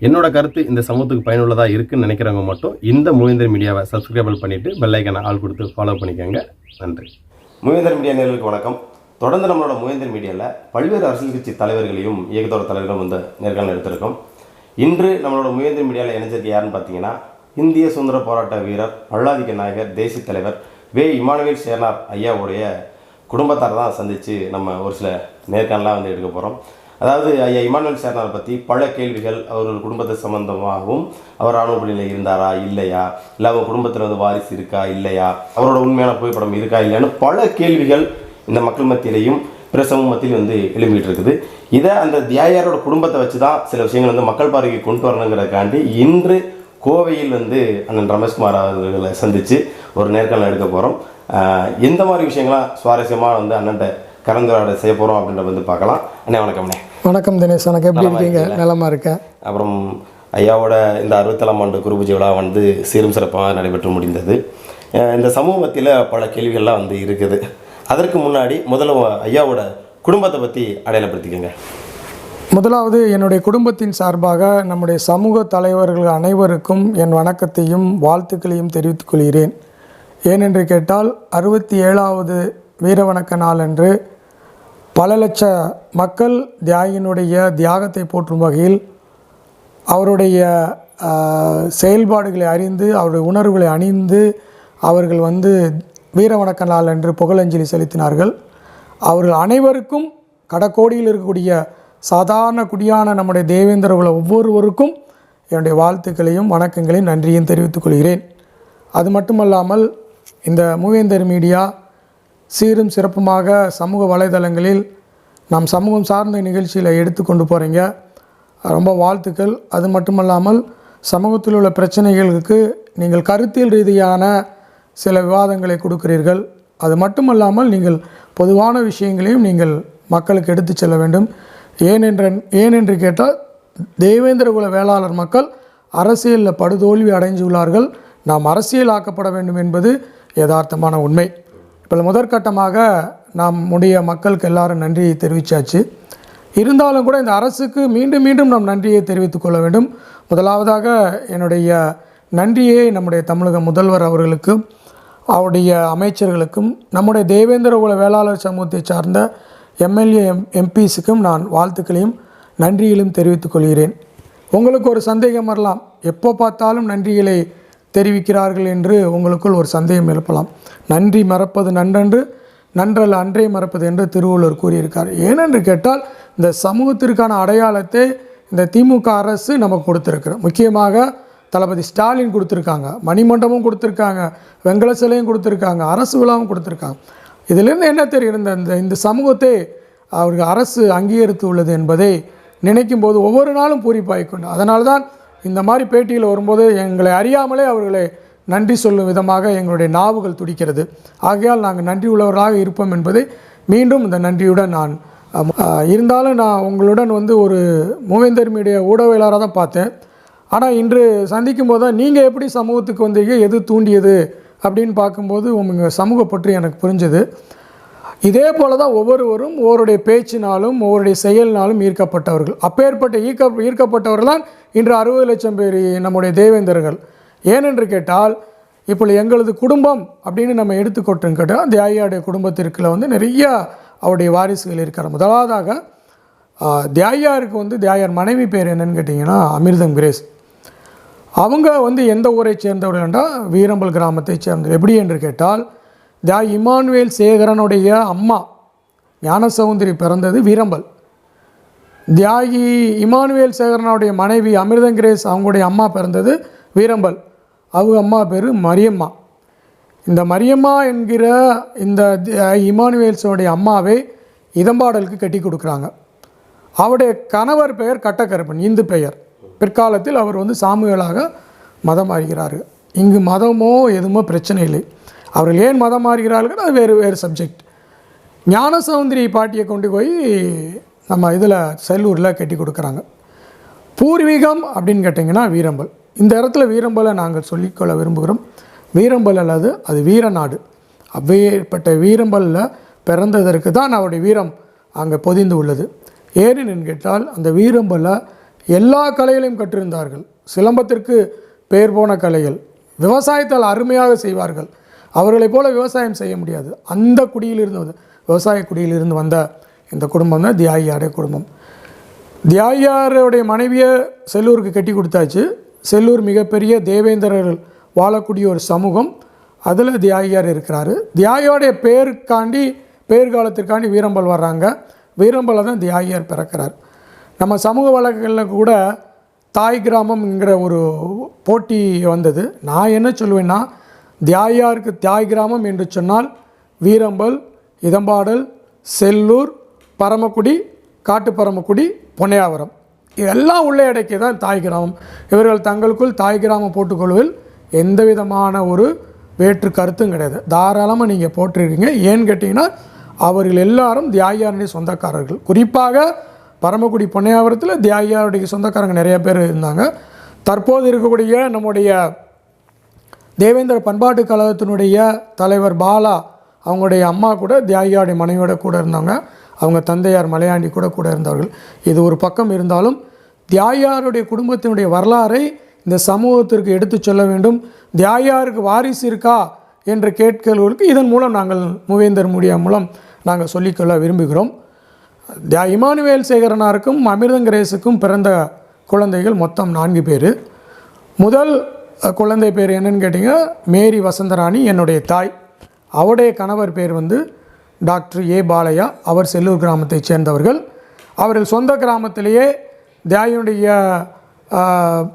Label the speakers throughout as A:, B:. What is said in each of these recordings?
A: என்னோட கருத்து இந்த சமூகத்துக்கு பயனுள்ளதாக இருக்குன்னு நினைக்கிறவங்க மட்டும் இந்த மூவேந்தர் மீடியாவை சப்ஸ்கிரைபிள் பண்ணிவிட்டு பெல்லைக்கான ஆள் கொடுத்து ஃபாலோ பண்ணிக்கோங்க. நன்றி. மூவேந்தர் மீடியா நேயர்களுக்கு வணக்கம். தொடர்ந்து நம்மளோட மூவேந்தர் மீடியாவில் பல்வேறு அரசியல் கட்சி தலைவர்களையும் இயக்கத்தோட தலைவர்களும் வந்து நேர்காணல் எடுத்திருக்கோம். இன்று நம்மளோட மூவேந்தர் மீடியாவில் இணைஞ்சிருக்கு யாருன்னு பார்த்தீங்கன்னா, இந்திய சுதந்திர போராட்ட வீரர், பல்லாதிக்க நாயகர், தேசிய தலைவர் வே. இமானுவேல் சேகரனார் ஐயாவுடைய குடும்பத்தார் தான் சந்தித்து நம்ம ஒரு சில நேர்காணலாக வந்து எடுக்க போகிறோம். அதாவது ஐயா இமானுவேல் சேகரனார் பற்றி பல கேள்விகள், அவர்கள் குடும்பத்தை சம்பந்தமாகவும், அவர் ராணுவ பணியில் இருந்தாரா இல்லையா, இல்லை அவங்க குடும்பத்தில் வந்து வாரிசு இருக்கா இல்லையா, அவரோட உண்மையான புகைப்படம் இருக்கா இல்லையான்னு பல கேள்விகள் இந்த மக்கள் மத்தியிலையும் பிற சமூக மத்தியிலும் வந்து எழும்பிட்டு இருக்குது. இதை அந்த தியாயாரோட குடும்பத்தை வச்சு தான் சில விஷயங்கள் வந்து மக்கள் பார்வைக்கு கொண்டு வரணுங்கிறதுக்காண்டி இன்று கோவையில் வந்து அண்ணன் ரமேஷ்குமார் அவர்களை சந்தித்து ஒரு நேர்காணல் எடுக்க போகிறோம். எந்த மாதிரி விஷயங்கள்லாம் சுவாரஸ்யமாக வந்து அண்ணன்ட்ட கலந்துரையாட செய்ய போகிறோம் அப்படின்றத வந்து பார்க்கலாம். அண்ணே வணக்கம்ண்ணே.
B: வணக்கம் தினேஷ், வணக்கம். எப்படி இருக்கீங்க? நலமாக இருக்கேன்.
A: அப்புறம் ஐயாவோட இந்த 67ஆம் ஆண்டு குருபூஜை விழா வந்து சீரும் சிறப்பாக நடைபெற்று முடிந்தது. இந்த சமூக மத்தியில் பல கேள்விகள்லாம் வந்து இருக்குது. அதற்கு முன்னாடி முதல்ல ஐயாவோட குடும்பத்தை பற்றி அடையாளப்படுத்திக்கோங்க.
B: முதலாவது என்னுடைய குடும்பத்தின் சார்பாக நம்முடைய சமூக தலைவர்கள் அனைவருக்கும் என் வணக்கத்தையும் வாழ்த்துக்களையும் தெரிவித்துக் கொள்கிறேன். ஏனென்று கேட்டால் 67வது வீர வணக்க நாள் அன்று பல லட்ச மக்கள் தியாகியினுடைய தியாகத்தை போற்றும் வகையில் அவருடைய செயல்பாடுகளை அறிந்து, அவருடைய உணர்வுகளை அணிந்து அவர்கள் வந்து வீர வணக்க நாள் அன்று புகழஞ்சலி செலுத்தினார்கள். அவர்கள் அனைவருக்கும் கடக்கோடியில் இருக்கக்கூடிய சாதாரண குடியான நம்முடைய தேவேந்திர குல ஒவ்வொருவருக்கும் என்னுடைய வாழ்த்துக்களையும் வணக்கங்களையும் நன்றியும் தெரிவித்துக் கொள்கிறேன். அது மட்டுமல்லாமல் இந்த மூவேந்தர் மீடியா சீரும் சிறப்புமாக சமூக வலைதளங்களில் நாம் சமூகம் சார்ந்த நிகழ்ச்சியில் எடுத்து கொண்டு போகிறீங்க, ரொம்ப வாழ்த்துக்கள். அது மட்டுமல்லாமல் சமூகத்தில் உள்ள பிரச்சனைகளுக்கு நீங்கள் கருத்தியல் ரீதியான சில விவாதங்களை கொடுக்கிறீர்கள். அது மட்டுமல்லாமல் நீங்கள் பொதுவான விஷயங்களையும் நீங்கள் மக்களுக்கு எடுத்து செல்ல வேண்டும். ஏனென்று கேட்டால் தேவேந்திர குல வேளாளர் மக்கள் அரசியலில் படுதோல்வி அடைந்துள்ளார்கள். நாம் அரசியலாக்கப்பட வேண்டும் என்பது யதார்த்தமான உண்மை. இப்போ முதற்கட்டமாக நம்முடைய மக்களுக்கு எல்லாரும் நன்றியை தெரிவித்தாச்சு. இருந்தாலும் கூட இந்த அரசுக்கு மீண்டும் மீண்டும் நாம் நன்றியை தெரிவித்துக் கொள்ள வேண்டும். முதலாவதாக என்னுடைய நன்றியை நம்முடைய தமிழக முதல்வர் அவர்களுக்கும், அவருடைய அமைச்சர்களுக்கும், நம்முடைய தேவேந்திர குல வேளாளர் சமூகத்தை சார்ந்த எம்எல்ஏ எம்பிஸுக்கும் நான் வாழ்த்துக்களையும் நன்றியிலும் தெரிவித்துக் கொள்கிறேன். உங்களுக்கு ஒரு சந்தேகம் வரலாம், எப்போ பார்த்தாலும் நன்றிகளை தெரிவிக்கிறார்கள் என்று உங்களுக்குள் ஒரு சந்தேகம் எழுப்பலாம். நன்றி மறப்பது நன்றன்று, நன்றல்ல அன்றே மறப்பது என்று திருவள்ளுவர் கூறியிருக்கார். ஏனென்று கேட்டால் இந்த சமூகத்திற்கான அடையாளத்தை இந்த திமுக அரசு நமக்கு கொடுத்துருக்குறோம். முக்கியமாக தளபதி ஸ்டாலின் கொடுத்துருக்காங்க, மணிமண்டபமும் கொடுத்துருக்காங்க, வெங்கல சிலையும் கொடுத்துருக்காங்க, அரசு விழாவும் கொடுத்துருக்காங்க. இதிலிருந்து என்ன தெரிகிறது, இந்த சமூகத்தை அவர்கள் அரசு அங்கீகரித்து உள்ளது என்பதை நினைக்கும் போது ஒவ்வொரு நாளும் பூரிப்பாய்க்கொண்டு, அதனால தான் இந்த மாதிரி பேட்டியில் வரும்போது எங்களை அறியாமலே அவர்களை நன்றி சொல்லும் விதமாக எங்களுடைய நாவுகள் துடிக்கிறது. ஆகையால் நாங்கள் நன்றி உள்ளவர்களாக இருப்போம் என்பதை மீண்டும் இந்த நன்றியுடன் நான் இருந்தாலும் நான் உங்களுடன் வந்து ஒரு மூவேந்தர் மீடியா ஊடகவியலாளராக தான் பார்த்தேன். ஆனால் இன்று சந்திக்கும் போது தான் நீங்கள் எப்படி சமூகத்துக்கு வந்தீங்க, எது தூண்டியது அப்படின்னு பார்க்கும்போது உங்கள் சமூக பற்றி எனக்கு புரிஞ்சது. இதே போல் தான் ஒவ்வொருவரும் ஒவ்வொருடைய பேச்சினாலும் ஒவ்வொருடைய செயல்னாலும் ஈர்க்கப்பட்டவர்கள். அப்பேற்பட்ட ஈர்க்கப்பட்டவர்கள் தான் இன்று 60 லட்சம் பேர் நம்முடைய தேவேந்தர்கள். ஏனென்று கேட்டால் இப்போ எங்களது குடும்பம் அப்படின்னு நம்ம எடுத்துக்கொட்டுன்னு கேட்டால் தியாகியாருடைய குடும்பத்திற்குள்ள வந்து நிறையா அவருடைய வாரிசுகள் இருக்கிறார். முதலாவதாக தியாகியாருக்கு வந்து தியாகியார் மனைவி பேர் என்னன்னு கேட்டிங்கன்னா அமிர்தம் கிரேஸ். அவங்க வந்து எந்த ஊரை சேர்ந்தவர்கள் என்றால் வீரம்பல் கிராமத்தை சேர்ந்தவர். எப்படி என்று கேட்டால் தியாகி இமானுவேல் சேகரனுடைய அம்மா ஞானசௌந்தரி பிறந்தது வீரம்பல். தியாகி இமானுவேல் சேகரனுடைய மனைவி அமிர்தம் கிரேஸ் அவங்களுடைய அம்மா பிறந்தது வீரம்பல். அவங்க அம்மா பேர் மரியம்மா. இந்த மரியம்மா என்கிற இந்த இமானுவேல்ஸோடைய அம்மாவை இதம்பாடலுக்கு கட்டி கொடுக்குறாங்க. அவருடைய கணவர் பெயர் கட்டக்கருப்பன், இந்து பெயர். பிற்காலத்தில் அவர் வந்து சாமுவேலாக மதம் மாறுகிறார்கள். இங்கு மதமோ எதுவுமோ பிரச்சனை இல்லை. அவர்கள் ஏன் மதம் மாறுகிறார்கள் அது வேறு சப்ஜெக்ட். ஞானசௌந்தரி பாட்டியை கொண்டு போய் நம்ம இதில் செல்லூரில் கட்டி கொடுக்குறாங்க. பூர்வீகம் அப்படின்னு கேட்டிங்கன்னா வீரம்பல். இந்த இடத்துல வீரம்பலை நாங்கள் சொல்லிக்கொள்ள விரும்புகிறோம். வீரம்பல் அல்லது அது வீரநாடு. அவ்வேற்பட்ட வீரம்பலில் பிறந்ததற்கு தான் அவருடைய வீரம் அங்கே பொதிந்து உள்ளது. ஏனென்னு கேட்டால் அந்த வீரம்பலை எல்லா கலைகளையும் கற்றிருந்தார்கள். சிலம்பத்திற்கு பெயர் போன கலைகள். விவசாயத்தால் அருமையாக செய்வார்கள். அவர்களைப் போல விவசாயம் செய்ய முடியாது. அந்த குடியிலிருந்து வந்து விவசாய குடியிலிருந்து வந்த இந்த குடும்பம் தான் தியாகியாருடைய குடும்பம். தியாகியாருடைய மனைவியை செல்லூருக்கு கட்டி கொடுத்தாச்சு. செல்லூர் மிகப்பெரிய தேவேந்திரர்கள் வாழக்கூடிய ஒரு சமூகம். அதில் தியாகியார் இருக்கிறாரு. தியாகியாருடைய பேர் காலத்திற்காண்டி வீரம்பல் வர்றாங்க. வீரம்பலில் தான் தியாகியார் பிறக்கிறார். நம்ம சமூக வழக்குகளில் கூட தாய் கிராமம்ங்கிற ஒரு போட்டி வந்தது. நான் என்ன சொல்லுவேன்னா, தியாகியாருக்கு தாய் கிராமம் என்று சொன்னால் வீரம்பல், இதம்பாடல், செல்லூர், பரமக்குடி, காட்டுப்பரமக்குடி, பொன்னையாவரம் இதெல்லாம் உள்ளே அடக்கி தான் தாய் கிராமம். இவர்கள் தங்களுக்குள் தாய் கிராமம் போட்டுக்கொள்வதில் எந்த விதமான ஒரு வேற்று கருத்தும் கிடையாது. தாராளமாக நீங்கள் போட்டிருக்கீங்க. ஏன்னு கேட்டிங்கன்னா, அவர்கள் எல்லாரும் தியாகியாருடைய சொந்தக்காரர்கள். குறிப்பாக பரமக்குடி பொன்னையாவரத்தில் தியாகியாருடைய சொந்தக்காரங்க நிறைய பேர் இருந்தாங்க. தற்போது இருக்கக்கூடிய நம்முடைய தேவேந்திர பண்பாட்டு கழகத்தினுடைய தலைவர் பாலா, அவங்களுடைய அம்மா கூட தியாகியாருடைய மனைவியோட கூட இருந்தாங்க. அவங்க தந்தையார் மலையாண்டி கூட இருந்தவர்கள். இது ஒரு பக்கம் இருந்தாலும் தியாகியாருடைய குடும்பத்தினுடைய வரலாறை இந்த சமூகத்திற்கு எடுத்து சொல்ல வேண்டும். தியாகியாருக்கு வாரிசு இருக்கா என்று கேட்கிறவர்களுக்கு இதன் மூலம் நாங்கள் மூவேந்தர் மீடியா மூலம் நாங்கள் சொல்லிக்கொள்ள விரும்புகிறோம். இமானுவேல் சேகரனாருக்கும் அமிர்தங்கரேசுக்கும் பிறந்த குழந்தைகள் மொத்தம் 4 பேர். முதல் குழந்தை பேர் என்னன்னு கேட்டிங்க, மேரி வசந்தராணி, என்னுடைய தாய். அவருடைய கணவர் பேர் வந்து டாக்டர் ஏ பாலையா. அவர் செல்லூர் கிராமத்தைச் சேர்ந்தவர்கள். அவர்கள் சொந்த கிராமத்திலேயே தியாகியுடைய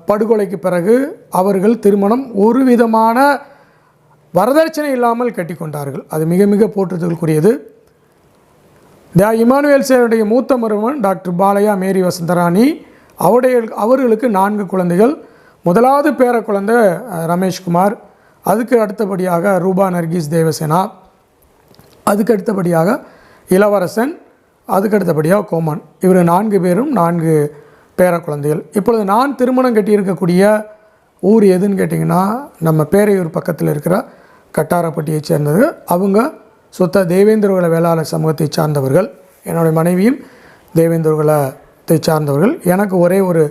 B: படுகொலைக்கு பிறகு அவர்கள் திருமணம் ஒரு விதமான வரதட்சணை இல்லாமல் கட்டி கொண்டார்கள். அது மிக மிக போற்றுதலுக்குரியது. இமானுவேல் சேருடைய மூத்த மருமகன் டாக்டர் பாலையா மேரி வசந்தராணி. அவர்களுக்கு 4 குழந்தைகள். முதலாவது பேர குழந்தை ரமேஷ்குமார். அதுக்கு அடுத்தபடியாக ரூபா நர்கீஸ் தேவசேனா. அதுக்கு அடுத்தபடியாக இளவரசன். அதுக்கு அடுத்தபடியாக கோமான். இவர் 4 பேரும் 4 பேர குழந்தைகள். இப்பொழுது நான் திருமணம் கட்டியிருக்கக்கூடிய ஊர் எதுன்னு கேட்டிங்கன்னா, நம்ம பேரையூர் பக்கத்தில் இருக்கிற கட்டாரப்பட்டியை சேர்ந்தது. அவங்க சுத்த தேவேந்திரகுல வேளாளர் சமூகத்தை சார்ந்தவர்கள். என்னுடைய மனைவியும் தேவேந்திரகுலத்தை சார்ந்தவர்கள். எனக்கு ஒரே ஒரு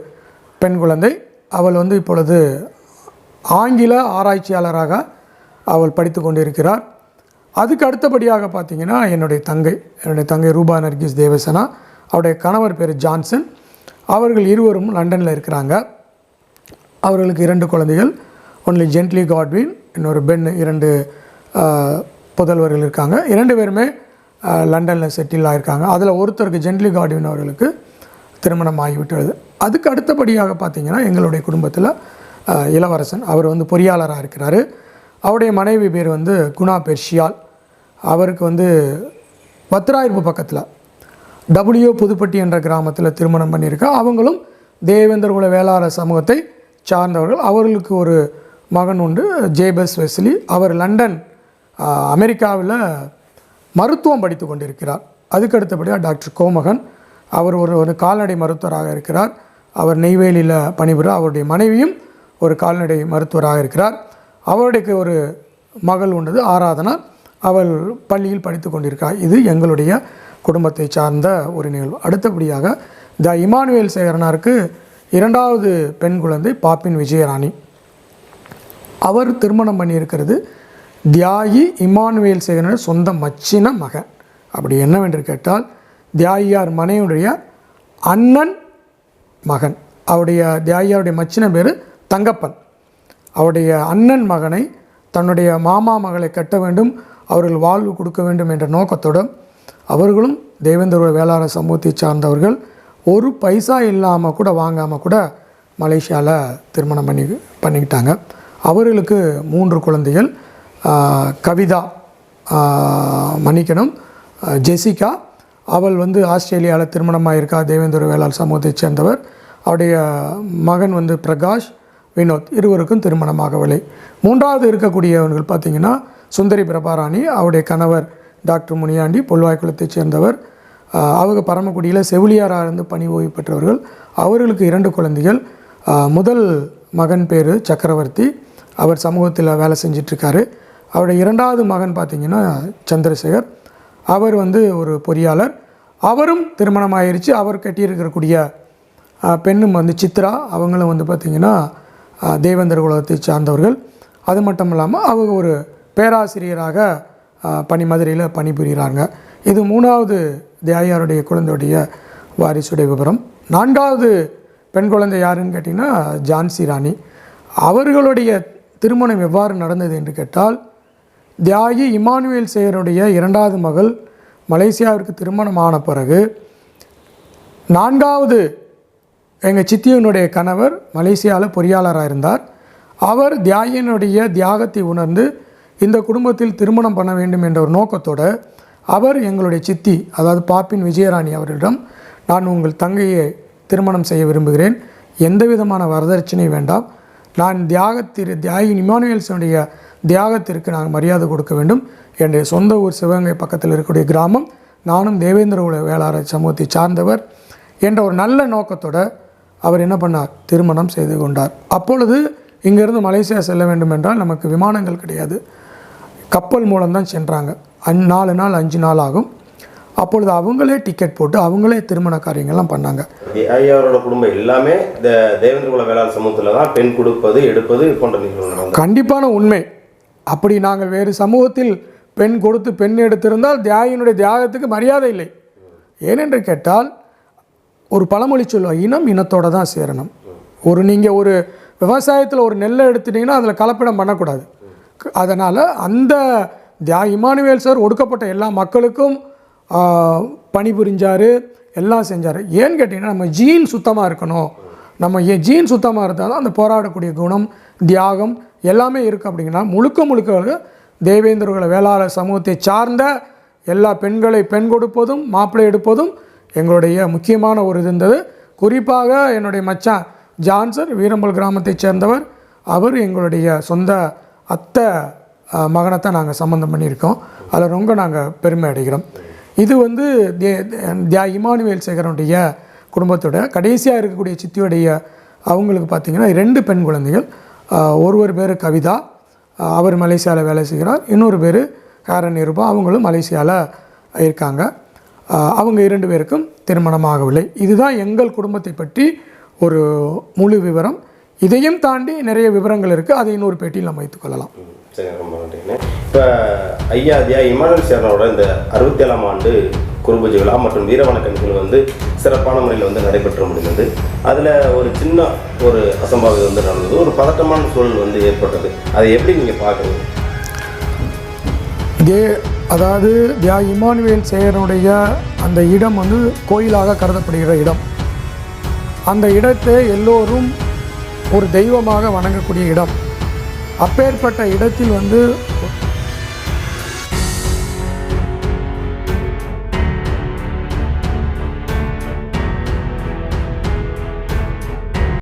B: பெண் குழந்தை. அவள் வந்து இப்பொழுது ஆங்கில ஆராய்ச்சியாளராக அவள் படித்து கொண்டிருக்கிறார். அதுக்கு அடுத்தபடியாக பார்த்திங்கன்னா என்னுடைய தங்கை ரூபா நர்கீஸ் தேவசேனா. அவருடைய கணவர் பேர் ஜான்சன். அவர்கள் இருவரும் லண்டனில் இருக்கிறாங்க. அவர்களுக்கு 2 குழந்தைகள். ஒன்லி ஜென்ட்லி காட்வின், இன்னொரு பென். 2 புதல்வர்கள் இருக்காங்க. 2 பேருமே லண்டனில் செட்டில் ஆகியிருக்காங்க. அதில் ஒருத்தருக்கு ஜென்ட்லி காட்வின் அவர்களுக்கு திருமணம் ஆகிவிட்டது. அதுக்கு அடுத்தபடியாக பார்த்திங்கன்னா எங்களுடைய குடும்பத்தில் இளவரசன். அவர் வந்து பொறியாளராக இருக்கிறார். அவருடைய மனைவி பேர் வந்து குணா பெர்ஷியால். அவருக்கு வந்து பத்ராயிருப்பு பக்கத்தில் புதுப்பட்டி என்ற கிராமத்தில் திருமணம் பண்ணியிருக்கா. அவங்களும் தேவேந்திரகுல வேளாளர் சமூகத்தை சார்ந்தவர்கள். அவர்களுக்கு ஒரு மகன் உண்டு, ஜேபஸ் வெஸ்லி. அவர் லண்டன் அமெரிக்காவில் மருத்துவம் படித்து கொண்டிருக்கிறார். அதுக்கு அடுத்தபடியாக டாக்டர் கோமகன். அவர் ஒரு கால்நடை மருத்துவராக இருக்கிறார். அவர் நெய்வேலியில் பணிபுர. அவருடைய மனைவியும் ஒரு கால்நடை மருத்துவராக இருக்கிறார். அவருடைய ஒரு மகள் உண்டது, ஆராதனா. அவள் பள்ளியில் படித்து கொண்டிருக்கிறார். இது எங்களுடைய குடும்பத்தை சார்ந்த ஒரு நிகழ்வு. அடுத்தபடியாக இமானுவேல் சேகரனாருக்கு 2வது பெண் குழந்தை பாப்பின் விஜயராணி. அவர் திருமணம் பண்ணியிருக்கிறது தியாகி இமானுவேல் சேகரன் சொந்த மச்சின மகன். அப்படி என்னவென்று கேட்டால், தியாகியார் மனையுடைய அண்ணன் மகன். தியாகியாருடைய மச்சின பேர் தங்கப்பன். அவருடைய அண்ணன் மகனை தன்னுடைய மாமா மகளை கட்ட வேண்டும், அவர்கள் வாழ்வு கொடுக்க வேண்டும் என்ற நோக்கத்துடன் அவர்களும் தேவேந்திர வேளாளர் சமூகத்தை சார்ந்தவர்கள். ஒரு பைசா இல்லாமல் கூட வாங்காமல் கூட மலேசியாவில் திருமணம் பண்ணிக்கிட்டாங்க. அவர்களுக்கு 3 குழந்தைகள். கவிதா, மன்னிக்கணும், ஜெசிகா. அவள் வந்து ஆஸ்திரேலியாவில் திருமணமாக இருக்கா, தேவேந்திர வேளாளர் சமூகத்தை சேர்ந்தவர். அவருடைய மகன் வந்து பிரகாஷ், வினோத். இருவருக்கும் திருமணமாகவில்லை. 3வது இருக்கக்கூடியவர்கள் பார்த்திங்கன்னா சுந்தரி பிரபாராணி. அவருடைய கணவர் டாக்டர் முனியாண்டி, பொல்வாய்க்குளத்தைச் சேர்ந்தவர். அவங்க பரமக்குடியில் செவிலியாராக இருந்து பணி ஓய்வு பெற்றவர்கள். அவர்களுக்கு 2 குழந்தைகள். முதல் மகன் பேர் சக்கரவர்த்தி. அவர் சமூகத்தில் வேலை செஞ்சிட்ருக்காரு. அவருடைய 2வது மகன் பார்த்திங்கன்னா சந்திரசேகர். அவர் வந்து ஒரு பொறியாளர். அவரும் திருமணம் ஆயிடுச்சு. அவர் கட்டியிருக்கக்கூடிய பெண்ணும் வந்து சித்ரா, அவங்களும் வந்து பார்த்திங்கன்னா தேவேந்திர குலத்தை சார்ந்தவர்கள். அது மட்டும் இல்லாமல் அவங்க ஒரு பேராசிரியராக மதுரையில் பணிபுரிகிறாங்க. இது 3வது தியாயாருடைய குழந்தையுடைய வாரிசுடைய விவரம். 4வது பெண் குழந்தை யாருன்னு கேட்டிங்கன்னா ஜான்சி ராணி. அவர்களுடைய திருமணம் எவ்வாறு நடந்தது என்று கேட்டால், தியாகி இமானுவேல் சேகருடைய 2வது மகள் மலேசியாவிற்கு திருமணம் ஆன பிறகு 4வது எங்கள் சித்தியனுடைய கணவர் மலேசியாவில் பொறியாளராக இருந்தார். அவர் தியாகியினுடைய தியாகத்தை உணர்ந்து இந்த குடும்பத்தில் திருமணம் பண்ண வேண்டும் என்ற ஒரு நோக்கத்தோடு அவர் எங்களுடைய சித்தி, அதாவது பாப்பின் விஜயராணி அவர்களிடம், நான் உங்கள் தங்கையை திருமணம் செய்ய விரும்புகிறேன், எந்த விதமான வரதட்சணை வேண்டாம், நான் தியாகி இமானுவேல்ஸனுடைய தியாகத்திற்கு நாங்கள் மரியாதை கொடுக்க வேண்டும், என்னுடைய சொந்த ஊர் சிவகங்கை பக்கத்தில் இருக்கக்கூடிய கிராமம், நானும் தேவேந்திர குல வேளாளர் சமூகத்தை சார்ந்தவர் என்ற ஒரு நல்ல நோக்கத்தோடு அவர் என்ன பண்ணார், திருமணம் செய்து கொண்டார். அப்பொழுது இங்கேருந்து மலேசியா செல்ல வேண்டும் என்றால் நமக்கு விமானங்கள் கிடையாது, கப்பல் மூலம்தான் சென்றாங்க. 4 நாள் 5 நாள் ஆகும். அப்பொழுது அவங்களே டிக்கெட் போட்டு அவங்களே திருமண காரியங்கள்லாம் பண்ணாங்க.
A: ஐயாவோட குடும்பம் எல்லாமே இந்த தேவேந்திர குல வேளாளர் சமூகத்தில் தான் பெண் கொடுப்பது எடுப்பது போன்ற நிகழ்வுகள்
B: கண்டிப்பான உண்மை. அப்படி நாங்கள் வேறு சமூகத்தில் பெண் கொடுத்து பெண் எடுத்திருந்தால் தியாகியினுடைய தியாகத்துக்கு மரியாதை இல்லை. ஏனென்று கேட்டால், ஒரு பழமொழி சொல்லுவோம், இனம் இனத்தோடு தான் சேரணும். நீங்கள் ஒரு விவசாயத்தில் ஒரு நெல்லை எடுத்துட்டிங்கன்னா அதில் கலப்படம் பண்ணக்கூடாது. அதனால் அந்த இமானுவேல் சார் ஒடுக்கப்பட்ட எல்லா மக்களுக்கும் பணிபுரிஞ்சார், எல்லாம் செஞ்சார். ஏன்னு கேட்டிங்கன்னா, நம்ம ஜீன் சுத்தமாக இருக்கணும். நம்ம ஜீன் சுத்தமாக இருந்தால் தான் அந்த போராடக்கூடிய குணம், தியாகம் எல்லாமே இருக்குது. அப்படிங்கன்னா முழுக்க தேவேந்திர குல வேளாளர் சமூகத்தை சார்ந்த எல்லா பெண் கொடுப்பதும் மாப்பிள்ளை எடுப்பதும் எங்களுடைய முக்கியமான ஒரு இது இருந்தது. குறிப்பாக என்னுடைய மச்சான் ஜான்சர் வீரம்பல் கிராமத்தை சேர்ந்தவர். அவர் எங்களுடைய சொந்த அத்தை மகனைத்தான் நாங்கள் சம்மந்தம் பண்ணியிருக்கோம். அதில் ரொம்ப நாங்கள் பெருமை அடைகிறோம். இது வந்து இமானுவேல் சேகரனுடைய குடும்பத்தோட கடைசியாக இருக்கக்கூடிய சித்தியுடைய அவங்களுக்கு பார்த்திங்கன்னா 2 பெண் குழந்தைகள். ஒருவர் பேர் கவிதா, அவர் மலேசியாவில் வேலை செய்கிறார். இன்னொரு பேர் ஹேரன் நிருபா, அவங்களும் மலேசியாவில் இருக்காங்க. அவங்க 2 பேருக்கும் திருமணம் ஆகவில்லை. இதுதான் எங்கள் குடும்பத்தை பற்றி ஒரு முழு விவரம். இதையும் தாண்டி நிறைய விவரங்கள் இருக்குது, அதை இன்னொரு பேட்டியில் நம்ம வைத்துக்கொள்ளலாம்.
A: சரி, ரொம்ப நன்றிங்க. இப்போ ஐயா இமானுவேல் சேகரனோட இந்த 67ஆம் ஆண்டு குருபூஜை விழா மற்றும் வீரவணக்க நிகழ்வு வந்து சிறப்பான முறையில் வந்து நடைபெற்ற முடிந்தது. அதில் ஒரு சின்ன ஒரு அசம்பாவிதம் வந்து நடந்தது, ஒரு பதட்டமான சூழல் வந்து ஏற்பட்டது. அதை எப்படி நீங்கள் பார்க்குறீங்க?
B: அதாவது இமானுவேல் சேகரனுடைய அந்த இடம் வந்து கோயிலாக கருதப்படுகிற இடம். அந்த இடத்தை எல்லோரும் ஒரு தெய்வமாக வணங்கக்கூடிய இடம். அப்பேற்பட்ட இடத்தில் வந்து